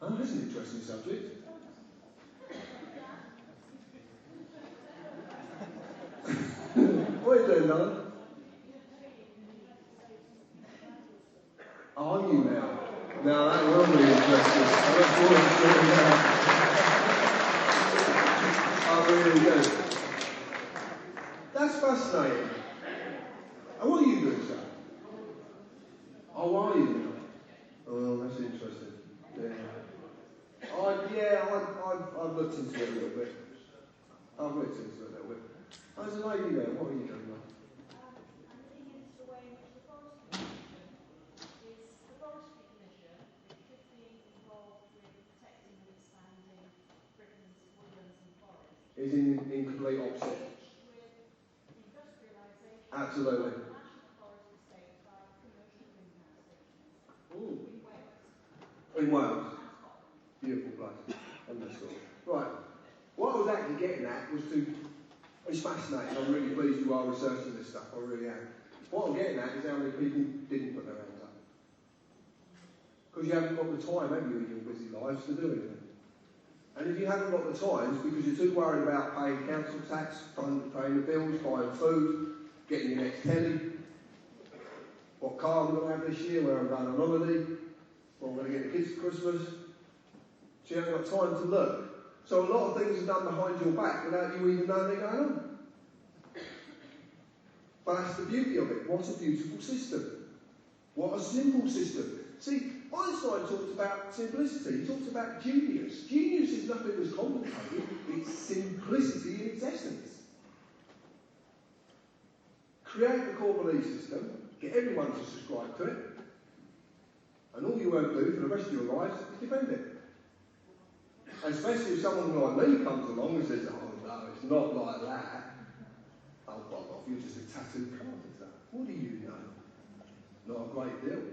Oh, that's an interesting subject. What are you doing, darling? Are you now? Now that will be interesting. I look forward to doing that. I really do. That's fascinating. And what are you doing, sir? Oh, are you now? Oh, that's interesting. I've looked into it a little bit. I've looked into it a little bit. There's a lady there. What are you doing now? I'm looking into the way in which the forestry commission should be involved with protecting and expanding Britain's woodlands and forests. Is in complete opposite. With industrialisation. Absolutely. National forest estates by commercial wind power stations. Ooh. In Wales. In Wales. Beautiful place. Understood. Right. What I was actually getting at was it's fascinating. I'm really pleased you are researching this stuff. I really am. What I'm getting at is how many people didn't put their hands up. Because you haven't got the time, have you, in your busy lives to do anything. And if you haven't got the time, it's because you're too worried about paying council tax, paying the bills, buying food, getting your next telly, what car I'm going to have this year, where I'm going on holiday, what I'm going to get the kids for Christmas. So you haven't got time to look. So a lot of things are done behind your back without you even knowing they're going on. But that's the beauty of it. What a beautiful system. What a simple system. See, Einstein talked about simplicity. He talked about genius. Genius is nothing that's complicated. It's simplicity in its essence. Create the core belief system, get everyone to subscribe to it, and all you won't do for the rest of your lives is defend it. And especially if someone like me comes along and says, oh no, it's not like that. Oh, bog off, you're just a tattooed carpenter. What do you know? Not a great deal.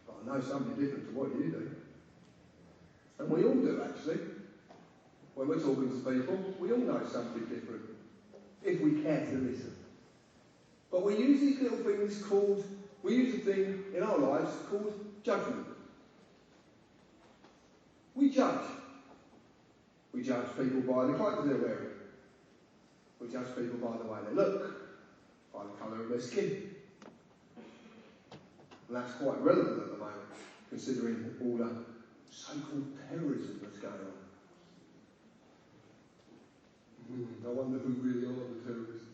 But I know something different to what you do. And we all do, actually. When we're talking to people, we all know something different, if we care to listen. But we use these little things we use a thing in our lives called judgment. We judge. We judge people by the clothes they're wearing. We judge people by the way they look, by the colour of their skin. And that's quite relevant at the moment, considering all the so-called terrorism that's going on. I wonder who really are the terrorists.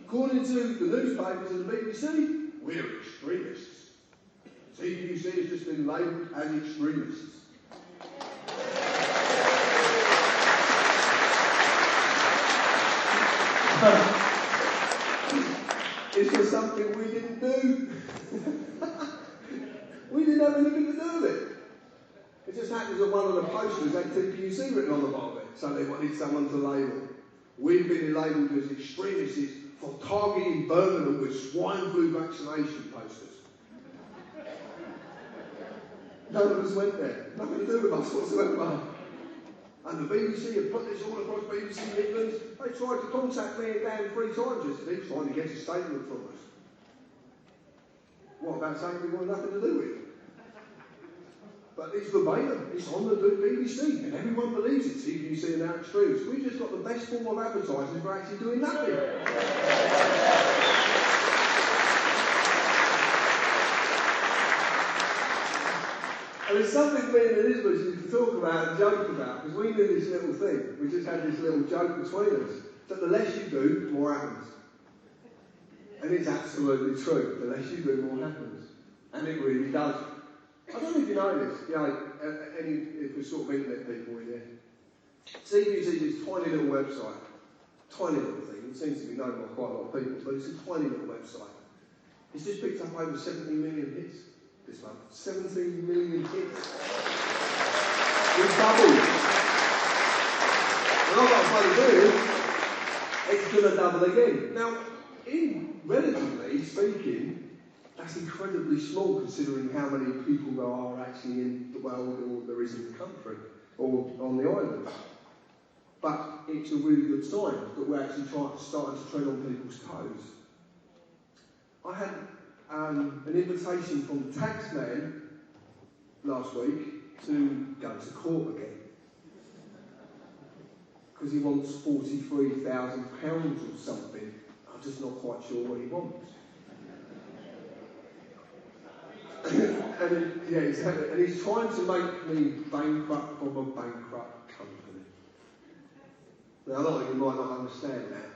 According to the newspapers and the BBC, we're extremists. CBC has just been labelled as extremists. It's just something we didn't do. We didn't have anything to do with it. It just happens that one of the posters had TPUC written on the bottom of it, so they wanted someone to label. We've been labelled as extremists for targeting Birmingham with swine flu vaccination posters. None of us went there. Nothing to do with us whatsoever. And the BBC have put this all across BBC Midlands. They tried to contact me and Dan 3 times yesterday trying to get a statement from us. What about saying we want nothing to do with it? But it's verbatim. It's on the BBC. And everyone believes it. BBC and our extremes. We've just got the best form of advertising for actually doing nothing. And it's something me and Elizabeth used to talk about and joke about, because we knew this little thing. We just had this little joke between us. That the less you do, the more happens. And it's absolutely true. The less you do, more happens. And it really does. I don't know if you know this. If we're sort of internet people in here. CBC is this tiny little website. Tiny little thing. It seems to be known by quite a lot of people, but it's a tiny little website. It's just picked up over 17 million hits this month. 17 million hits. We've doubled. And I've got a funny feeling it's going to double again. Now, relatively speaking, that's incredibly small considering how many people there are actually in the world or there is in the country or on the island. But it's a really good sign that we're actually starting to tread on people's toes. I had an invitation from the tax man last week to go to court again. Because he wants £43,000 or something. I'm just not quite sure what he wants. And yeah, exactly. And he's trying to make me bankrupt from a bankrupt company. Now, a lot of you might not understand that,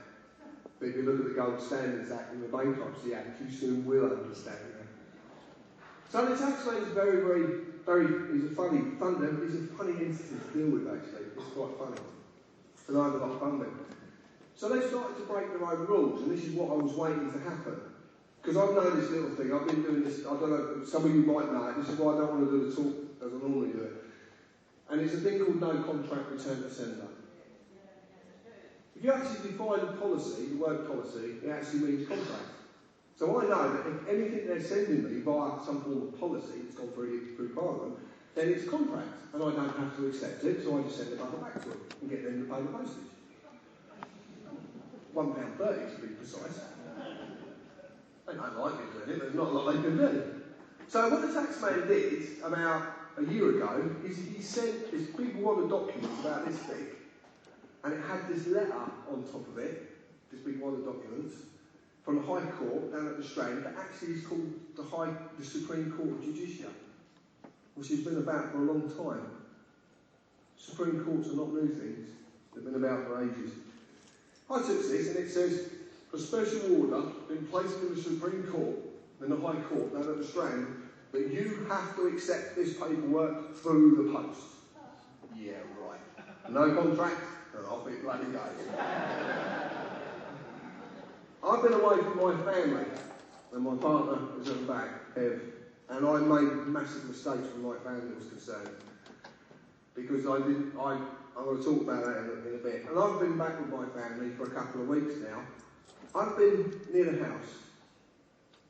but if you look at the Gold Standards Act and the Bankruptcy Act, you soon will understand that. So the taxman is he's a funny entity to deal with, actually. It's quite funny. And I have a lot of fun with it. So they started to break their own rules, and this is what I was waiting to happen. Because I've known this little thing, I've been doing this, I don't know, some of you might know it, this is why I don't want to do the talk as I normally do it. And it's a thing called no contract return to sender. If you actually define policy, the word policy, it actually means contract. So I know that if anything they're sending me via some form of policy, it's gone through Parliament, then it's a contract, and I don't have to accept it, so I just send the money back to them and get them to pay the postage. £1.30 to be precise. They don't like me doing it, there's not a lot they can do. So what the taxman did about a year ago is he sent this big wad of documents about this thick, and it had this letter on top of it, this big wad of documents, from the High Court down at the Strand, that actually is called the Supreme Court of Justice, which has been about for a long time. Supreme Courts are not new things, they've been about for ages. I took this and it says, a special order been placed in the Supreme Court, in the High Court down at the Strand, that you have to accept this paperwork through the post. Yeah, right. No contract, and off it bloody goes. I've been away from my family, and my partner is at the back, Ev, and I made massive mistakes when my family was concerned. Because I'm going to talk about that in a bit. And I've been back with my family for a couple of weeks now. I've been near the house.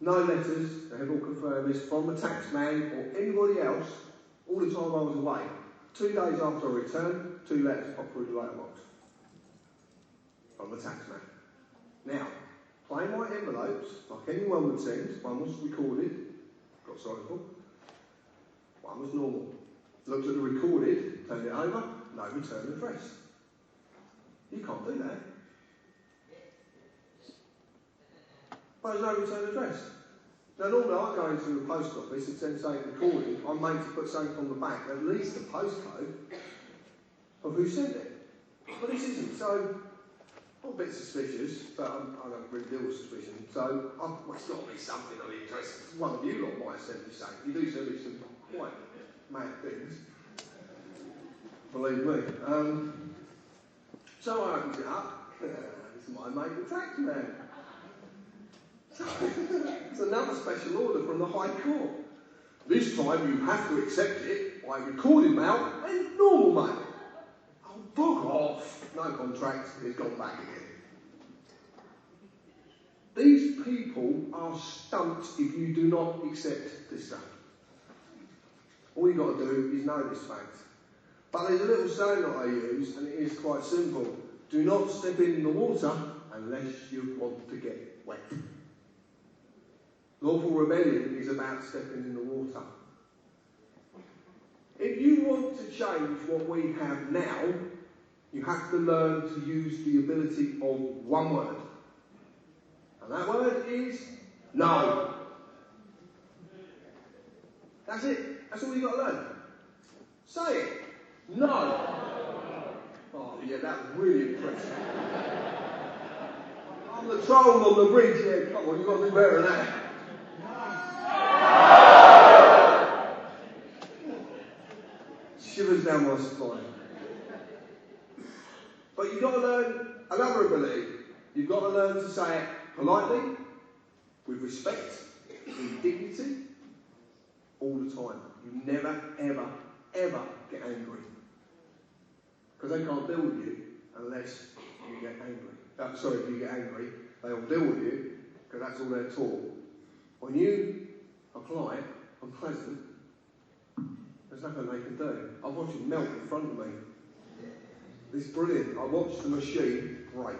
No letters, they have all confirmed this, from the taxman or anybody else, all the time I was away. 2 days after I returned, 2 letters popped through the letterbox. From the taxman. Now, plain white envelopes, like anyone would send. One was recorded, got signed for. One was normal. Looked at the recorded, turned it over, no return address. You can't do that. But there's no return address. Now normally I go into the post office and send something recorded, I'm made to put something on the back, at least the postcode of who sent it. But this isn't, so I'm a bit suspicious, but I don't really deal with suspicion. So it's got to be something of interest. One of you lot might have sent me something. You do send me some quite mad things. Believe me. So I opened it up. This is my mate, the tax man. So it's another special order from the High Court. This time you have to accept it by recorded mail and normal mail. Oh, bug off. No contract, it's gone back again. These people are stumped if you do not accept this stuff. All you've got to do is know this fact. But there's a little saying that I use, and it is quite simple. Do not step in the water unless you want to get wet. Lawful rebellion is about stepping in the water. If you want to change what we have now, you have to learn to use the ability of one word. And that word is no. That's it. That's all you've got to learn. Say it. No. Oh, yeah, that was really impressive. I'm the troll on the bridge here. Come on, you've got to do better than that. Shivers down my spine. But you've got to learn another ability. You've got to learn to say it politely, with respect, with dignity, all the time. You never, ever, ever get angry. Because they can't deal with you unless you get angry. If you get angry, they'll deal with you, because that's all they're taught. When you apply it, unpleasant, there's nothing they can do. I watched it melt in front of me. It's brilliant. I watched the machine break.